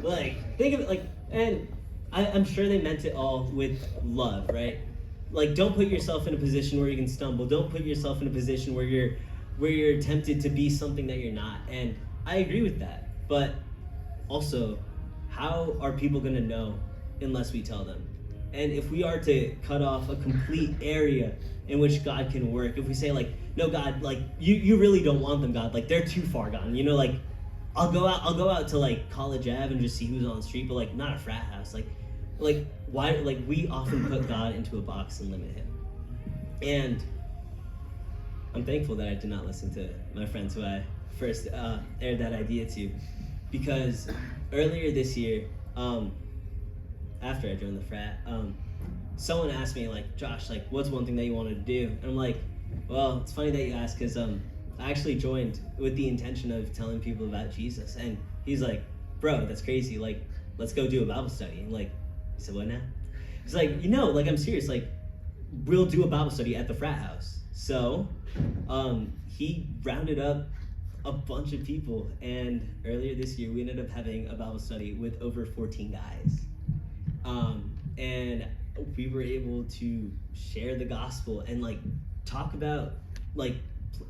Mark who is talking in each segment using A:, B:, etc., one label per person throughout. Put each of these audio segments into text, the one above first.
A: Like, think of it like, and I'm sure they meant it all with love, right? Like, don't put yourself in a position where you can stumble. Don't put yourself in a position where you're tempted to be something that you're not. And I agree with that. But also, how are people going to know unless we tell them? And if we are to cut off a complete area in which God can work, if we say like, no, God, like you really don't want them, God, like they're too far gone, you know, like I'll go out to like College Ave and just see who's on the street, but like not a frat house. Like why? Like we often put God into a box and limit him. And I'm thankful that I did not listen to my friends who I first aired that idea to, because earlier this year, after I joined the frat, someone asked me like, Josh, like what's one thing that you wanted to do? And I'm like, well, it's funny that you asked, because I actually joined with the intention of telling people about Jesus. And he's like, bro, that's crazy. Like, let's go do a Bible study. And like, he said, what now? He's like, like I'm serious. Like, we'll do a Bible study at the frat house. So he rounded up a bunch of people. And earlier this year, we ended up having a Bible study with over 14 guys. And we were able to share the gospel and like talk about like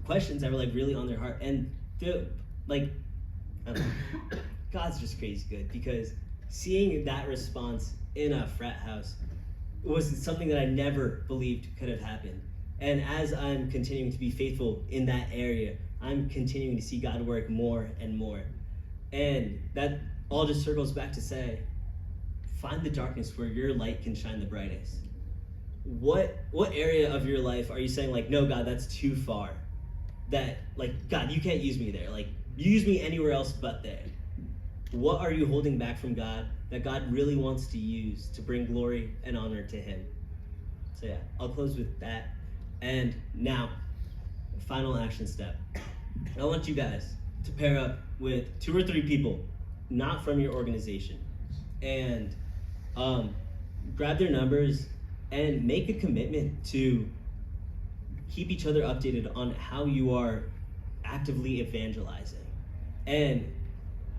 A: questions that were like really on their heart. And like, I don't know, God's just crazy good, because seeing that response in a frat house was something that I never believed could have happened. And as I'm continuing to be faithful in that area, I'm continuing to see God work more and more. And that all just circles back to say, find the darkness where your light can shine the brightest. What area of your life are you saying like, no, God, that's too far? That like, God, you can't use me there. Like, you use me anywhere else but there. What are you holding back from God that God really wants to use to bring glory and honor to him? So yeah, I'll close with that. And now, final action step. I want you guys to pair up with 2 or 3 people, not from your organization, and grab their numbers and make a commitment to keep each other updated on how you are actively evangelizing. And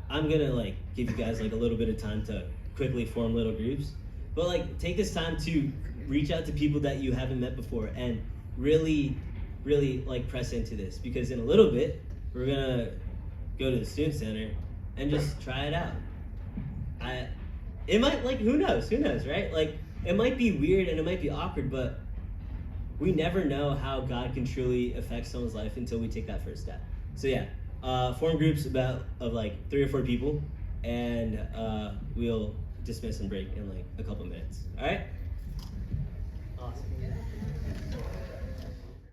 A: I'm gonna like give you guys like a little bit of time to quickly form little groups, but like take this time to reach out to people that you haven't met before and really like press into this, because in a little bit we're gonna go to the student center and just try it out. It might, like, who knows, right? Like, it might be weird and it might be awkward, but we never know how God can truly affect someone's life until we take that first step. So yeah, form groups of like 3 or 4 people, and we'll dismiss and break in like a couple minutes. All right?